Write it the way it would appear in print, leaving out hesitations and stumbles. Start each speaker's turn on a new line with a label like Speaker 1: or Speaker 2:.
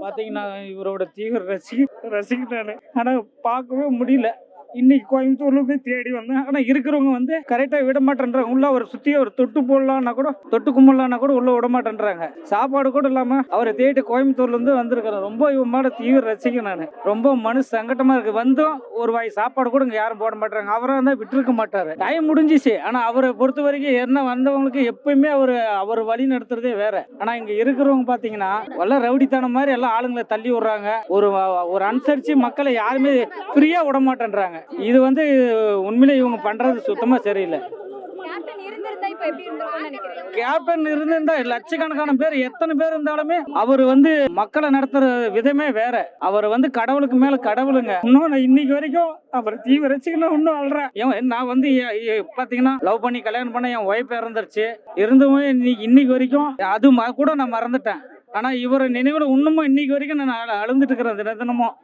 Speaker 1: பார்த்தீங்கன்னா, இவரோட தீவிர ரசிகர் நானு. ஆனா பார்க்கவே முடியல. இன்னைக்கு கோயம்புத்தூர்ல இருந்து தேடி வந்தேன். ஆனா இருக்கிறவங்க வந்து கரெக்டா விட மாட்டேன்றாங்க. உள்ள அவரை சுத்தி ஒரு தொட்டு போடலாம்னா கூட, தொட்டு கும்பிடலாம்னா கூட உள்ள விட மாட்டேன்றாங்க. சாப்பாடு கூட இல்லாம அவரை தேடி கோயம்புத்தூர்ல இருந்து வந்திருக்கிறேன். ரொம்ப இவனோட தீவிர ரசிகன் நானு. ரொம்ப மனசு சங்கட்டமா இருக்கு. வந்தும் ஒரு வாய் சாப்பாடு கூட இங்க யாரும் போட மாட்டாங்க. அவரா இருந்தா விட்டுருக்க மாட்டாரு. டைம் முடிஞ்சிச்சு. ஆனா அவரை பொறுத்த வரைக்கும் என்ன வந்தவங்களுக்கு எப்பயுமே அவர் வழி நடத்துறதே வேற. ஆனா இங்க இருக்கிறவங்க பாத்தீங்கன்னா எல்லாம் ரவுடித்தனம் மாதிரி எல்லாம் ஆளுங்களை தள்ளி விடுறாங்க. ஒரு அனுசரிச்சு மக்களை யாருமே ஃப்ரீயா விட மாட்டேன்றாங்க. இது வந்து உண்மையிலே இவங்க பண்றது சுத்தமா சரியில்லை. கேப்டன் இருந்திருந்தா லட்சக்கணக்கான பேர் எத்தனை பேர் இருந்தாலுமே அவர் வந்து மக்களை நடத்துற விதமே வேற. அவர் வந்து கடவுளுக்கு மேல கடவுளுங்க. இன்னும் இன்னைக்கு வரைக்கும் அவர் தீவிர ரசிகனா இன்னும் அல்றேன். நான் வந்து பாத்தீங்கன்னா லவ் பண்ணி கல்யாணம் பண்ண என் ஒய்ஃப் இறந்துருச்சு. இருந்தும் இன்னைக்கு வரைக்கும் அது கூட நான் மறந்துட்டேன். ஆனா இவரை நினைவுல இன்னமும் இன்னைக்கு வரைக்கும் நான் அழுந்துட்டு இருக்கிறேன் தினமும்.